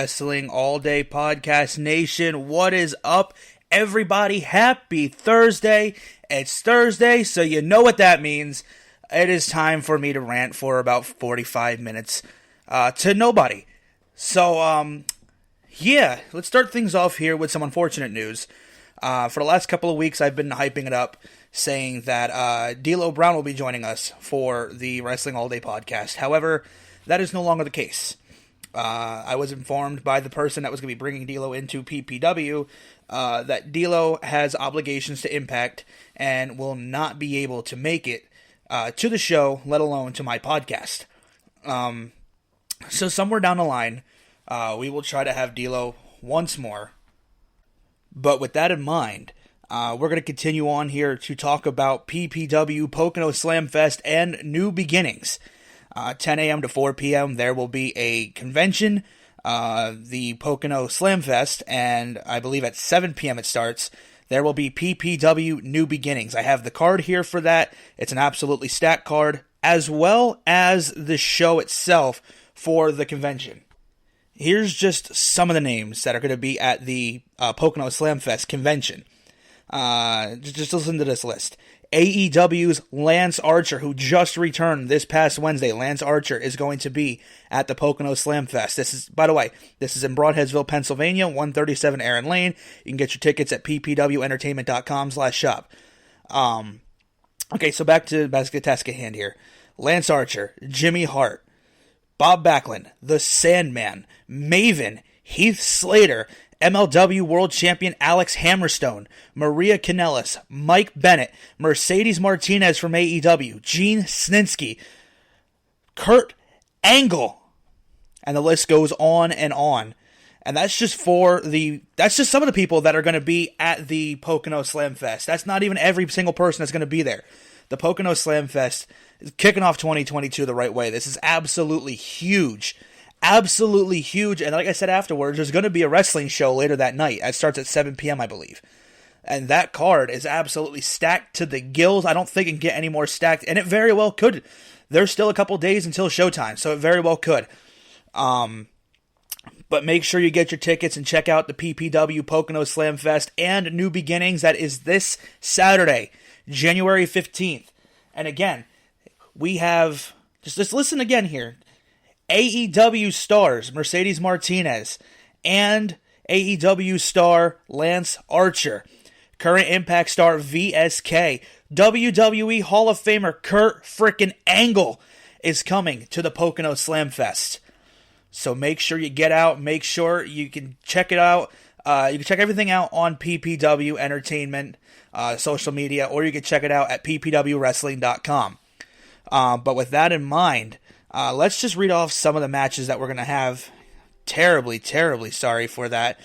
Wrestling All Day Podcast Nation. What is up, everybody? Happy Thursday. It's Thursday, so you know what that means. It is time for me to rant for about 45 minutes to nobody. So, yeah, let's start things off here with some unfortunate news. For the last couple of weeks, I've been hyping it up, saying that D'Lo Brown will be joining us for the Wrestling All Day Podcast. However, that is no longer the case. I was informed by the person that was going to be bringing D'Lo into PPW that D'Lo has obligations to Impact and will not be able to make it to the show, let alone to my podcast. So somewhere down the line, we will try to have D'Lo once more. But with that in mind, we're going to continue on here to talk about PPW, Pocono Slam Fest, and New Beginnings. 10 a.m. to 4 p.m. there will be a convention, the Pocono Slam Fest, and I believe at 7 p.m. it starts. There will be PPW New Beginnings. I have the card here for that. It's an absolutely stacked card, as well as the show itself for the convention. Here's just some of the names that are going to be at the Pocono Slam Fest convention. Just listen to this list. AEW's Lance Archer, who just returned this past Wednesday. Lance Archer is going to be at the Pocono Slam Fest. This is, by the way, this is in Broadheadsville, Pennsylvania, 137 Aaron Lane. You can get your tickets at ppwentertainment.com/shop. Okay, so back to the task at hand here. Lance Archer, Jimmy Hart, Bob Backlund, The Sandman, Maven, Heath Slater, MLW World Champion Alex Hammerstone, Maria Kanellis, Mike Bennett, Mercedes Martinez from AEW, Gene Snitsky, Kurt Angle, and the list goes on and on. And that's just some of the people that are going to be at the Pocono Slam Fest. That's not even every single person that's going to be there. The Pocono Slam Fest is kicking off 2022 the right way. This is absolutely huge. Absolutely huge, and like I said afterwards, there's going to be a wrestling show later that night. It starts at 7 p.m., I believe. And that card is absolutely stacked to the gills. I don't think it can get any more stacked, and it very well could. There's still a couple days until showtime, so it very well could. But make sure you get your tickets and check out the PPW Pocono Slam Fest and New Beginnings. That is this Saturday, January 15th. And again, we have, just listen again here. AEW stars Mercedes Martinez and AEW star Lance Archer, current Impact star VSK, WWE Hall of Famer Kurt frickin' Angle is coming to the Pocono Slam Fest. So make sure you get out. Make sure you can check it out. You can check everything out on PPW Entertainment social media, or you can check it out at ppwwrestling.com. But with that in mind, let's just read off some of the matches that we're going to have. Terribly, terribly sorry for that.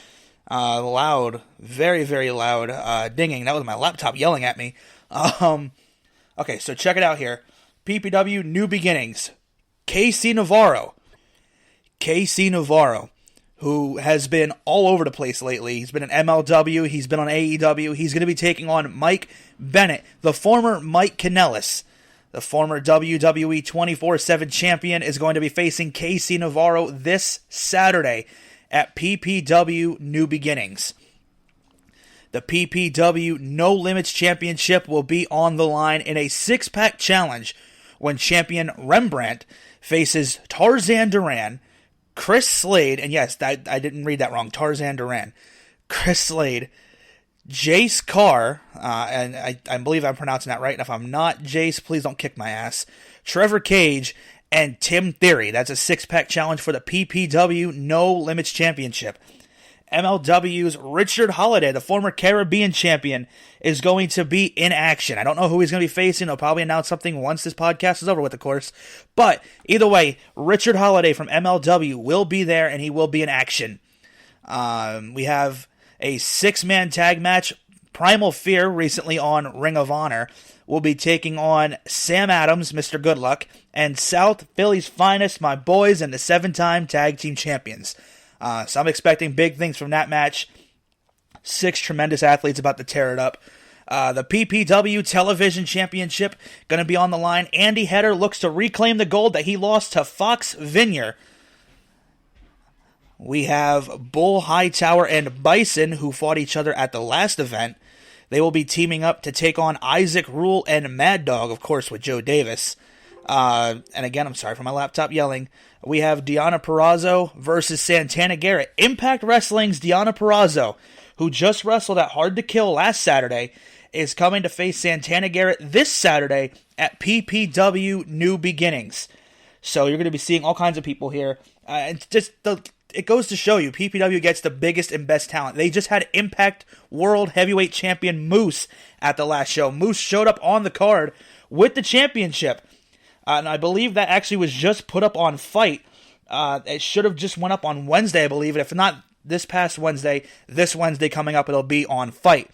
Loud, very, very loud dinging. That was my laptop yelling at me. Okay, so check it out here. PPW New Beginnings. KC Navarro, who has been all over the place lately. He's been in MLW. He's been on AEW. He's going to be taking on Mike Bennett, the former Mike Kanellis. The former WWE 24/7 champion is going to be facing KC Navarro this Saturday at PPW New Beginnings. The PPW No Limits Championship will be on the line in a six-pack challenge when champion Rembrandt faces Tarzan Duran, Chris Slade, and yes, I didn't read that wrong, Tarzan Duran, Chris Slade, Jace Carr, and I believe I'm pronouncing that right, and if I'm not, Jace, please don't kick my ass, Trevor Cage, and Tim Theory. That's a six-pack challenge for the PPW No Limits Championship. MLW's Richard Holiday, the former Caribbean champion, is going to be in action. I don't know who he's going to be facing. He'll probably announce something once this podcast is over with, of course. But either way, Richard Holiday from MLW will be there, and he will be in action. We have a six-man tag match. Primal Fear, recently on Ring of Honor, will be taking on Sam Adams, Mr. Goodluck, and South Philly's finest, my boys, and the seven-time tag team champions. So I'm expecting big things from that match. Six tremendous athletes about to tear it up. The PPW Television Championship going to be on the line. Andy Header looks to reclaim the gold that he lost to Fox Vineyard. we have Bull Hightower and Bison, who fought each other at the last event. They will be teaming up to take on Isaac Rule and Mad Dog, of course, with Joe Davis. And again, I'm sorry for my laptop yelling. We have Deonna Purrazzo versus Santana Garrett. Impact Wrestling's Deonna Purrazzo, who just wrestled at Hard to Kill last Saturday, is coming to face Santana Garrett this Saturday at PPW New Beginnings. So you're going to be seeing all kinds of people here. It goes to show you, PPW gets the biggest and best talent. They just had Impact World Heavyweight Champion Moose at the last show. Moose showed up on the card with the championship. And I believe that actually was just put up on Fight. It should have just went up on Wednesday, I believe. And if not this past Wednesday, this Wednesday coming up, it'll be on Fight.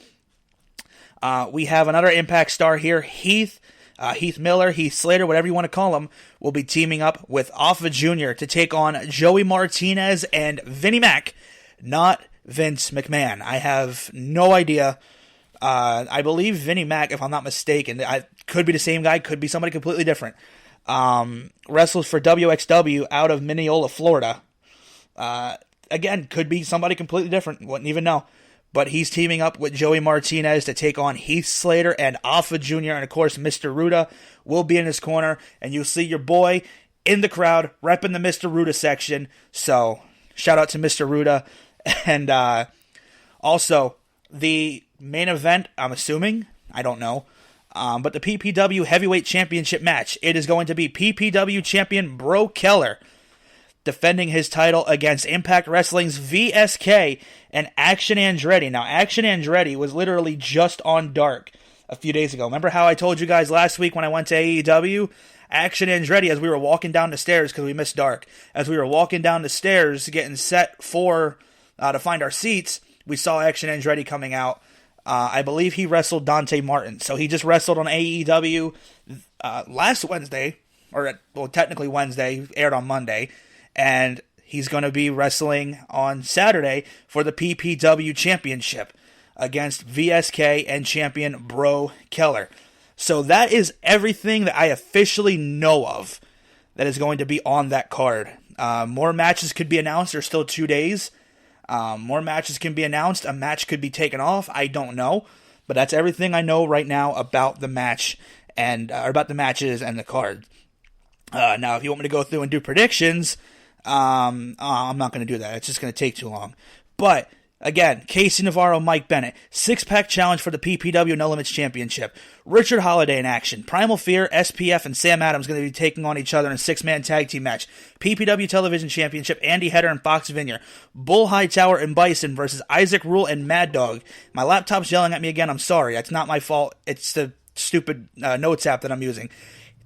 We have another Impact star here, Heath Miller, Heath Slater, whatever you want to call him, will be teaming up with Alpha Jr. to take on Joey Martinez and Vinnie Mac, not Vince McMahon. I have no idea. I believe Vinnie Mac, if I'm not mistaken, could be the same guy, could be somebody completely different. Wrestles for WXW out of Mineola, Florida. Again, could be somebody completely different, wouldn't even know. But he's teaming up with Joey Martinez to take on Heath Slater and Alpha Jr. And, of course, Mr. Ruda will be in his corner. And you'll see your boy in the crowd repping the Mr. Ruda section. So, shout out to Mr. Ruda. And also, the main event, I'm assuming, I don't know, but the PPW Heavyweight Championship match. It is going to be PPW Champion Bro Keller defending his title against Impact Wrestling's VSK and Action Andretti. Now, Action Andretti was literally just on Dark a few days ago. Remember how I told you guys last week when I went to AEW? Action Andretti, as we were walking down the stairs, because we missed Dark, as we were walking down the stairs getting set for to find our seats, we saw Action Andretti coming out. I believe he wrestled Dante Martin. So he just wrestled on AEW last Wednesday, technically Wednesday, aired on Monday. And he's going to be wrestling on Saturday for the PPW Championship against VSK and champion Bro Keller. So that is everything that I officially know of that is going to be on that card. More matches could be announced. There's still 2 days. More matches can be announced. A match could be taken off. I don't know. But that's everything I know right now about the match and about the matches and the card. Now, if you want me to go through and do predictions, I'm not going to do that. It's just going to take too long. But, again, Casey Navarro, Mike Bennett, six-pack challenge for the PPW No Limits Championship. Richard Holiday in action. Primal Fear, SPF, and Sam Adams going to be taking on each other in a six-man tag team match. PPW Television Championship, Andy Header and Fox Vineyard. Bull Hightower and Bison versus Isaac Rule and Mad Dog. My laptop's yelling at me again. I'm sorry. It's not my fault. It's the stupid notes app that I'm using.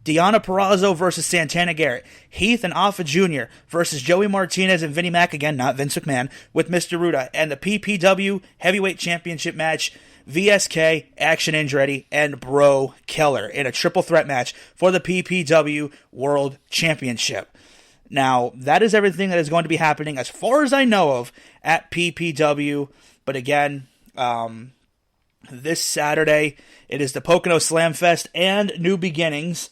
Deonna Purrazzo versus Santana Garrett. Heath and Alpha Jr. versus Joey Martinez and Vinnie Mac, again, not Vince McMahon, with Mr. Ruda. And the PPW Heavyweight Championship match, VSK, Action Andretti, and Bro Keller in a triple threat match for the PPW World Championship. Now, that is everything that is going to be happening, as far as I know of, at PPW. But again, this Saturday, it is the Pocono Slam Fest and New Beginnings.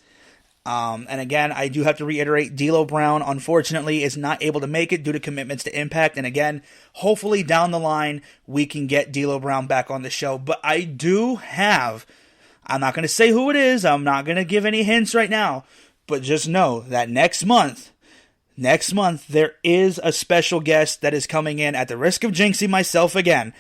And again, I do have to reiterate, D'Lo Brown, unfortunately, is not able to make it due to commitments to Impact. And again, hopefully down the line, we can get D'Lo Brown back on the show. But I do have, I'm not going to say who it is, I'm not going to give any hints right now, but just know that next month, there is a special guest that is coming in, at the risk of jinxing myself again.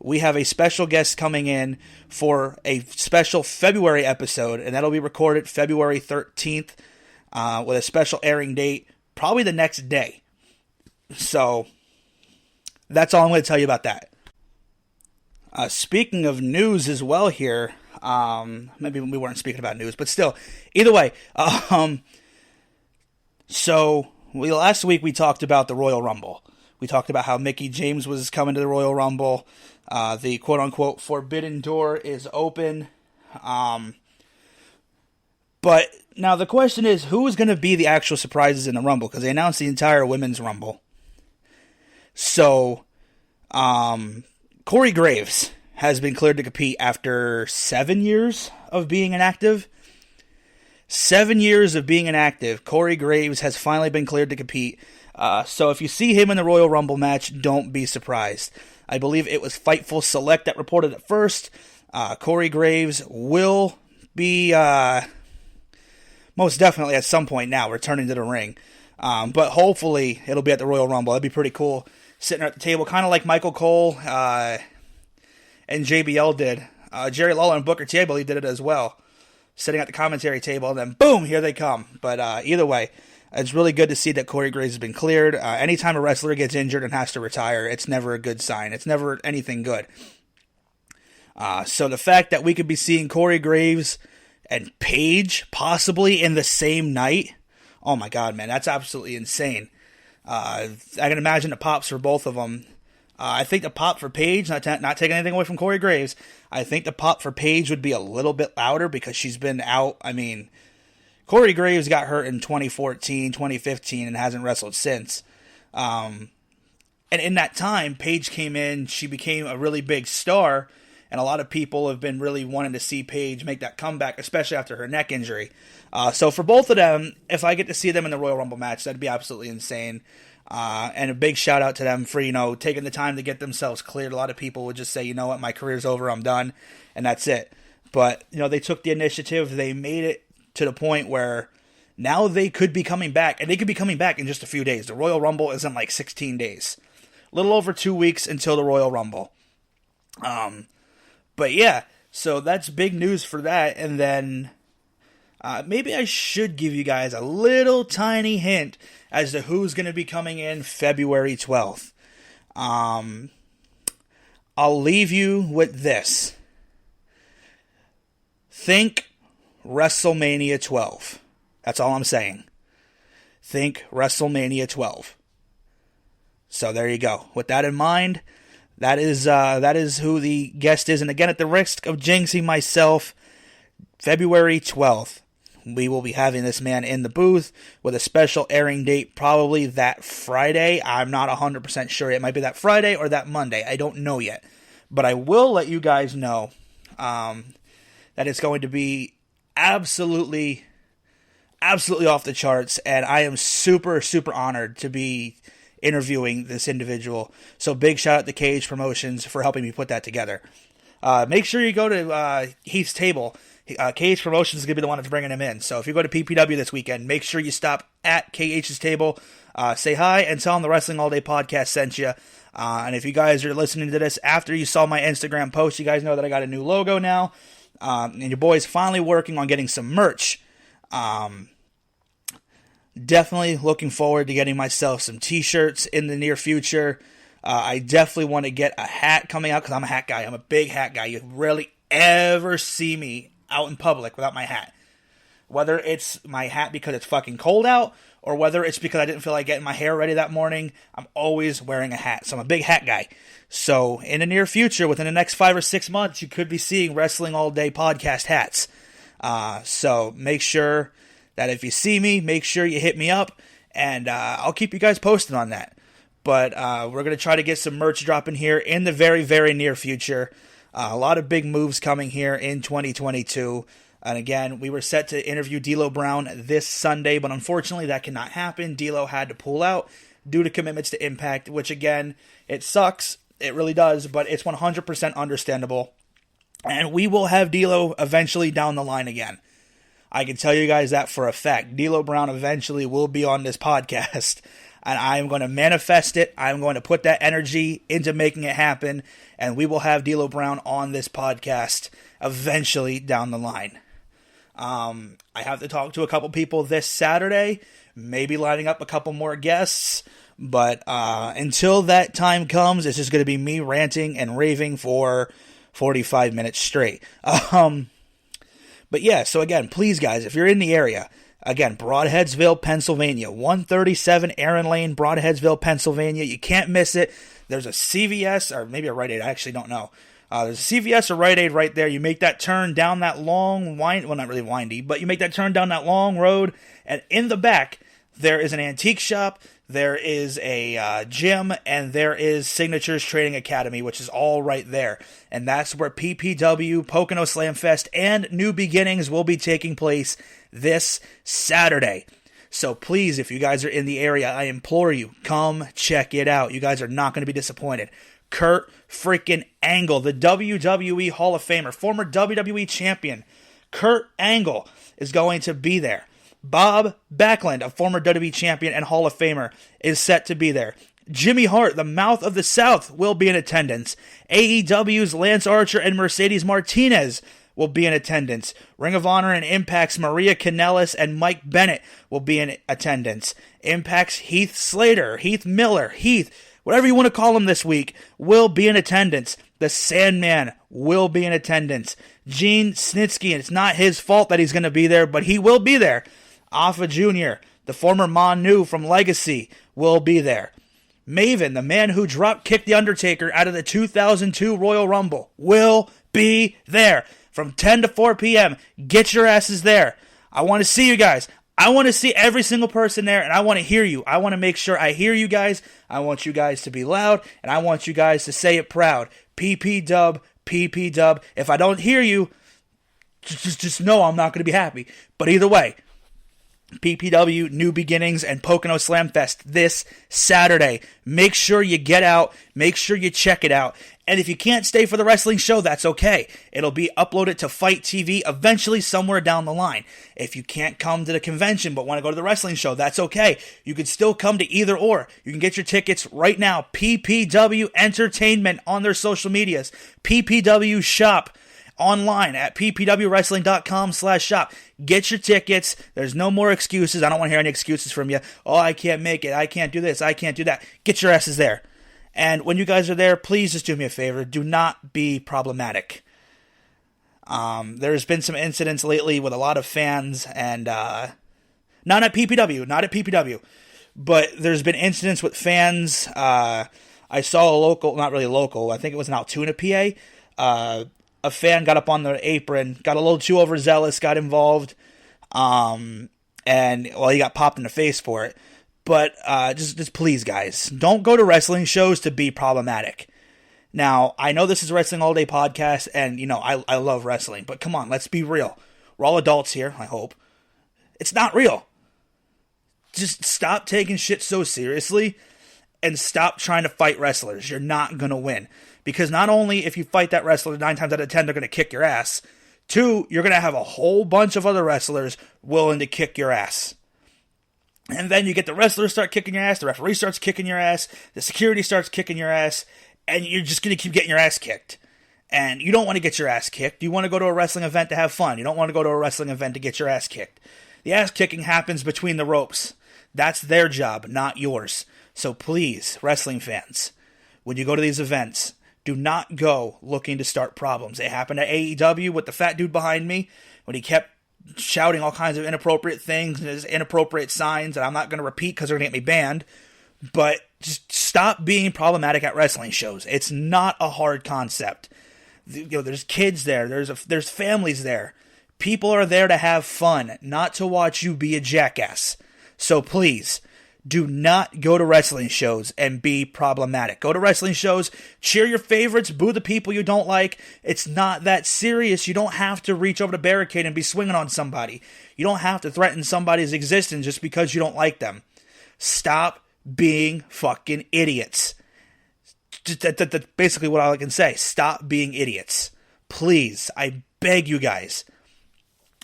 We have a special guest coming in for a special February episode, and that'll be recorded February 13th with a special airing date, probably the next day. So, that's all I'm going to tell you about that. Speaking of news as well here, maybe we weren't speaking about news, but still, either way, last week we talked about the Royal Rumble. We talked about how Mickie James was coming to the Royal Rumble. The quote-unquote forbidden door is open. But now the question is, who is going to be the actual surprises in the Rumble? Because they announced the entire Women's Rumble. So, Corey Graves has been cleared to compete after 7 years of being inactive. 7 years of being inactive, Corey Graves has finally been cleared to compete So if you see him in the Royal Rumble match, don't be surprised. I believe it was Fightful Select that reported it first. Corey Graves will be most definitely at some point now returning to the ring. But hopefully it'll be at the Royal Rumble. That'd be pretty cool. Sitting at the table, kind of like Michael Cole and JBL did. Jerry Lawler and Booker T, I believe, did it as well. Sitting at the commentary table, and then boom, here they come. But either way, it's really good to see that Corey Graves has been cleared. Anytime a wrestler gets injured and has to retire, it's never a good sign. It's never anything good. So the fact that we could be seeing Corey Graves and Paige possibly in the same night, oh my God, man, that's absolutely insane. I can imagine the pops for both of them. I think the pop for Paige, not taking anything away from Corey Graves, I think the pop for Paige would be a little bit louder because she's been out. I mean, Corey Graves got hurt in 2014, 2015, and hasn't wrestled since. And in that time, Paige came in, she became a really big star, and a lot of people have been really wanting to see Paige make that comeback, especially after her neck injury. So for both of them, if I get to see them in the Royal Rumble match, that'd be absolutely insane. And a big shout out to them for, taking the time to get themselves cleared. A lot of people would just say, you know what, my career's over, I'm done, and that's it. But, they took the initiative, they made it to the point where now they could be coming back, and they could be coming back in just a few days. The Royal Rumble is in like 16 days. A little over 2 weeks until the Royal Rumble. But yeah, so that's big news for that. And then maybe I should give you guys a little tiny hint as to who's going to be coming in February 12th. I'll leave you with this. Think WrestleMania 12. That's all I'm saying. Think WrestleMania 12. So there you go. With that in mind, that is who the guest is. And again, at the risk of jinxing myself, February 12th, we will be having this man in the booth with a special airing date probably that Friday. I'm not 100% sure. It might be that Friday or that Monday. I don't know yet. But I will let you guys know that it's going to be absolutely off the charts. And I am super, super honored to be interviewing this individual. So big shout out to Cage Promotions for helping me put that together. Make sure you go to Heath's table. Cage Promotions is going to be the one that's bringing him in. So if you go to PPW this weekend, make sure you stop at KH's table, say hi, and tell him the Wrestling All Day podcast sent you. And if you guys are listening to this after you saw my Instagram post, you guys know that I got a new logo now. And your boy's finally working on getting some merch. Definitely looking forward to getting myself some t-shirts in the near future. I definitely want to get a hat coming out because I'm a hat guy. I'm a big hat guy. You rarely ever see me out in public without my hat. Whether it's my hat because it's fucking cold out or whether it's because I didn't feel like getting my hair ready that morning, I'm always wearing a hat. So I'm a big hat guy. So in the near future, within the next 5 or 6 months, you could be seeing Wrestling All Day podcast hats. So make sure that if you see me, make sure you hit me up, and I'll keep you guys posted on that. But we're going to try to get some merch dropping here in the very, very near future. A lot of big moves coming here in 2022. And again, we were set to interview D'Lo Brown this Sunday, but unfortunately that cannot happen. D'Lo had to pull out due to commitments to Impact, which again, it sucks. It really does, but it's 100% understandable. And we will have D'Lo eventually down the line again. I can tell you guys that for a fact. D'Lo Brown eventually will be on this podcast, and I'm going to manifest it. I'm going to put that energy into making it happen, and we will have D'Lo Brown on this podcast eventually down the line. I have to talk to a couple people this Saturday, maybe lining up a couple more guests, but until that time comes, it's just going to be me ranting and raving for 45 minutes straight. But yeah, so again, please guys, if you're in the area, again, Broadheadsville, Pennsylvania, 137 Aaron Lane, Broadheadsville, Pennsylvania. You can't miss it. There's a CVS, or maybe a Rite Aid, I actually don't know. There's a CVS or Rite Aid right there. You make that turn down that long, well, not really windy, but you make that turn down that long road, and in the back, there is an antique shop, there is a gym, and there is Signatures Training Academy, which is all right there. And that's where PPW, Pocono Slam Fest, and New Beginnings will be taking place this Saturday. So please, if you guys are in the area, I implore you, come check it out. You guys are not going to be disappointed. Kurt freaking Angle, the WWE Hall of Famer, former WWE champion, Kurt Angle is going to be there. Bob Backlund, a former WWE champion and Hall of Famer, is set to be there. Jimmy Hart, the Mouth of the South, will be in attendance. AEW's Lance Archer and Mercedes Martinez will be in attendance. Ring of Honor and Impact's Maria Kanellis and Mike Bennett will be in attendance. Impact's Heath Slater, Heath Miller, Heath, whatever you want to call him this week, will be in attendance. The Sandman will be in attendance. Gene Snitsky, and it's not his fault that he's going to be there, but he will be there. Alpha Jr., the former Manu from Legacy, will be there. Maven, the man who drop-kicked The Undertaker out of the 2002 Royal Rumble, will be there. From 10 to 4 p.m., get your asses there. I want to see you guys. I want to see every single person there, and I want to hear you. I want to make sure I hear you guys. I want you guys to be loud, and I want you guys to say it proud. PP dub, PP dub. If I don't hear you, just know I'm not going to be happy. But either way, PPW New Beginnings and Pocono Slam Fest this Saturday. Make sure you get out. Make sure you check it out. And if you can't stay for the wrestling show, that's okay. It'll be uploaded to Fight TV eventually somewhere down the line. If you can't come to the convention but want to go to the wrestling show, that's okay. You can still come to either or. You can get your tickets right now. PPW Entertainment on their social medias. PPW Shop online at ppwwrestling.com/shop. Get your tickets. There's no more excuses. I don't want to hear any excuses from you. Oh, I can't make it. I can't do this. I can't do that. Get your asses there. And when you guys are there, please just do me a favor. Do not be problematic. There's been some incidents lately with a lot of fans, and not at PPW, but there's been incidents with fans. I saw a local, not really local, I think it was in Altoona, PA. A fan got up on the apron, got a little too overzealous, got involved, and, well, he got popped in the face for it. But just please, guys, don't go to wrestling shows to be problematic. Now, I know this is a Wrestling All Day podcast, and, you know, I love wrestling, but come on, let's be real. We're all adults here, I hope. It's not real. Just stop taking shit so seriously, and stop trying to fight wrestlers. You're not going to win. Because not only if you fight that wrestler 9 times out of 10, they're going to kick your ass. 2, you're going to have a whole bunch of other wrestlers willing to kick your ass. And then you get the wrestlers start kicking your ass, the referee starts kicking your ass, the security starts kicking your ass, and you're just going to keep getting your ass kicked. And you don't want to get your ass kicked. You want to go to a wrestling event to have fun. You don't want to go to a wrestling event to get your ass kicked. The ass kicking happens between the ropes. That's their job, not yours. So please, wrestling fans, when you go to these events, do not go looking to start problems. It happened at AEW with the fat dude behind me when he kept shouting all kinds of inappropriate things and his inappropriate signs that I'm not going to repeat because they're going to get me banned. But just stop being problematic at wrestling shows. It's not a hard concept. You know, there's kids there. There's families there. People are there to have fun, not to watch you be a jackass. So please, do not go to wrestling shows and be problematic. Go to wrestling shows, cheer your favorites, boo the people you don't like. It's not that serious. You don't have to reach over the barricade and be swinging on somebody. You don't have to threaten somebody's existence just because you don't like them. Stop being fucking idiots. That's basically what I can say. Stop being idiots. Please, I beg you guys.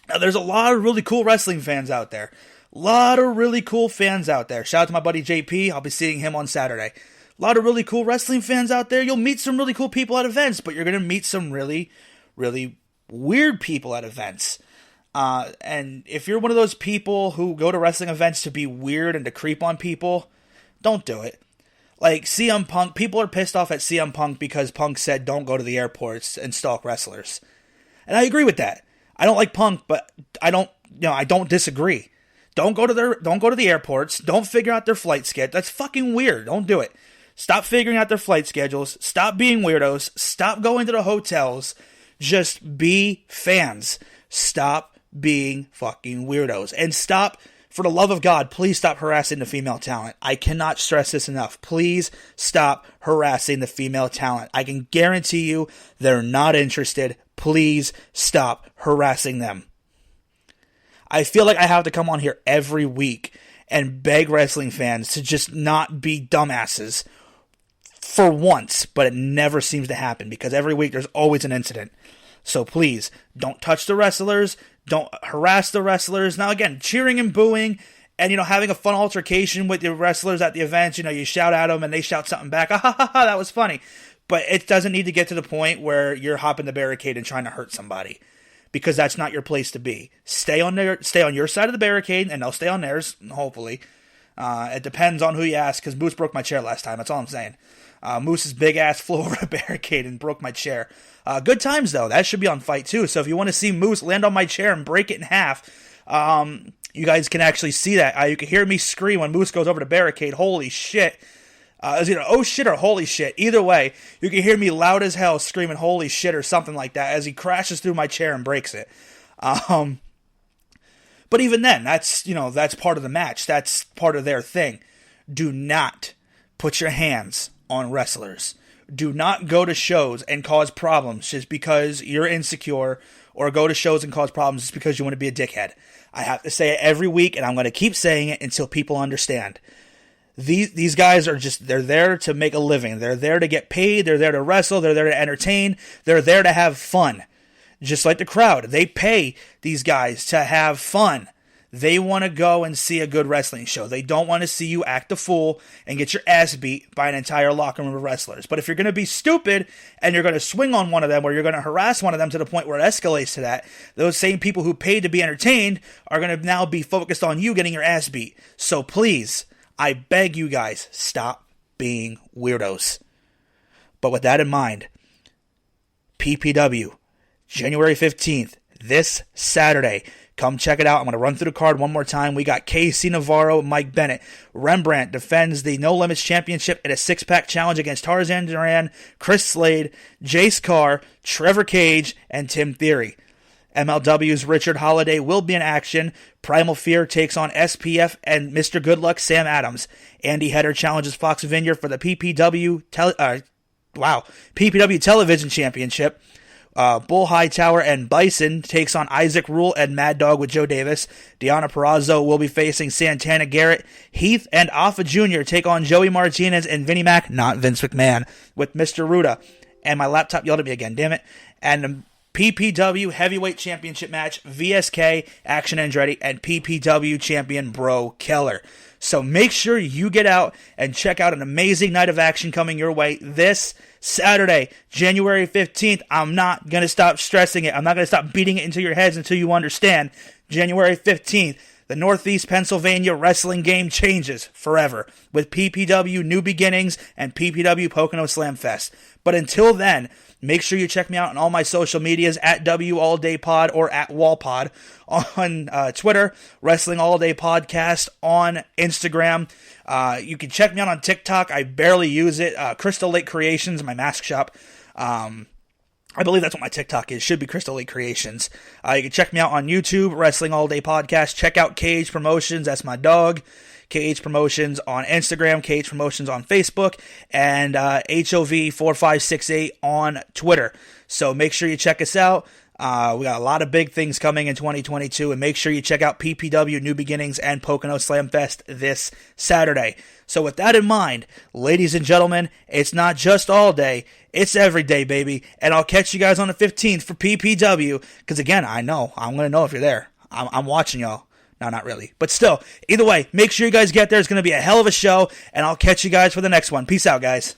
Now, there's a lot of really cool wrestling fans out there. A lot of really cool fans out there. Shout out to my buddy JP. I'll be seeing him on Saturday. A lot of really cool wrestling fans out there. You'll meet some really cool people at events, but you're going to meet some really, really weird people at events. And if you're one of those people who go to wrestling events to be weird and to creep on people, don't do it. Like CM Punk, people are pissed off at CM Punk because Punk said don't go to the airports and stalk wrestlers. And I agree with that. I don't like Punk, but I don't disagree. Don't go to the airports. Don't figure out their flight schedule. That's fucking weird. Don't do it. Stop figuring out their flight schedules. Stop being weirdos. Stop going to the hotels. Just be fans. Stop being fucking weirdos. And stop, for the love of God, please stop harassing the female talent. I cannot stress this enough. Please stop harassing the female talent. I can guarantee you they're not interested. Please stop harassing them. I feel like I have to come on here every week and beg wrestling fans to just not be dumbasses for once, but it never seems to happen because every week there's always an incident. So please, don't touch the wrestlers, don't harass the wrestlers. Now again, cheering and booing and, having a fun altercation with the wrestlers at the events, you shout at them and they shout something back, ah, ha, ha, ha, that was funny. But it doesn't need to get to the point where you're hopping the barricade and trying to hurt somebody, because that's not your place to be. Stay on your side of the barricade, and they'll stay on theirs, hopefully. It depends on who you ask, because Moose broke my chair last time, that's all I'm saying. Moose's big ass flew over a barricade and broke my chair. Good times, though. That should be on Fight, too. So if you want to see Moose land on my chair and break it in half, you guys can actually see that. You can hear me scream when Moose goes over the barricade. Holy shit. Is it oh shit or holy shit? Either way, you can hear me loud as hell screaming holy shit or something like that as he crashes through my chair and breaks it. But even then, that's part of the match. That's part of their thing. Do not put your hands on wrestlers. Do not go to shows and cause problems just because you're insecure, or go to shows and cause problems just because you want to be a dickhead. I have to say it every week, and I'm going to keep saying it until people understand. These guys they're there to make a living. They're there to get paid. They're there to wrestle. They're there to entertain. They're there to have fun. Just like the crowd. They pay these guys to have fun. They want to go and see a good wrestling show. They don't want to see you act a fool and get your ass beat by an entire locker room of wrestlers. But if you're going to be stupid and you're going to swing on one of them, or you're going to harass one of them to the point where it escalates to that, those same people who paid to be entertained are going to now be focused on you getting your ass beat. So please, I beg you guys, stop being weirdos. But with that in mind, PPW, January 15th, this Saturday. Come check it out. I'm going to run through the card one more time. We got KC Navarro, Mike Bennett. Rembrandt defends the No Limits Championship in a six-pack challenge against Tarzan Duran, Chris Slade, Jace Carr, Trevor Cage, and Tim Theory. MLW's Richard Holiday will be in action. Primal Fear takes on SPF and Mr. Goodluck Sam Adams. Andy Header challenges Fox Vineyard for the PPW Television Championship. Bull Hightower and Bison takes on Isaac Rule and Mad Dog with Joe Davis. Deonna Purrazzo will be facing Santana Garrett. Heath and Alpha Jr. take on Joey Martinez and Vinnie Mac, not Vince McMahon, with Mr. Ruda. And my laptop yelled at me again, damn it. And the PPW Heavyweight Championship match, VSK, Action Andretti, and PPW Champion Bro Keller. So make sure you get out and check out an amazing night of action coming your way this Saturday, January 15th. I'm not going to stop stressing it. I'm not going to stop beating it into your heads until you understand. January 15th, the Northeast Pennsylvania wrestling game changes forever with PPW New Beginnings and PPW Pocono Slam Fest. But until then, make sure you check me out on all my social medias at WAllDayPod or at WallPod on Twitter, Wrestling All Day Podcast on Instagram. You can check me out on TikTok. I barely use it. Crystal Lake Creations, my mask shop. I believe that's what my TikTok is. Should be Crystal Lake Creations. You can check me out on YouTube, Wrestling All Day Podcast. Check out Cage Promotions. That's my dog. KH Promotions on Instagram, KH Promotions on Facebook, and HOV4568 on Twitter. So make sure you check us out. We got a lot of big things coming in 2022, and make sure you check out PPW New Beginnings and Pocono Slam Fest this Saturday. So with that in mind, ladies and gentlemen, it's not just all day, it's every day, baby. And I'll catch you guys on the 15th for PPW, because again, I'm going to know if you're there. I'm watching y'all. No, not really. But still, either way, make sure you guys get there. It's going to be a hell of a show, and I'll catch you guys for the next one. Peace out, guys.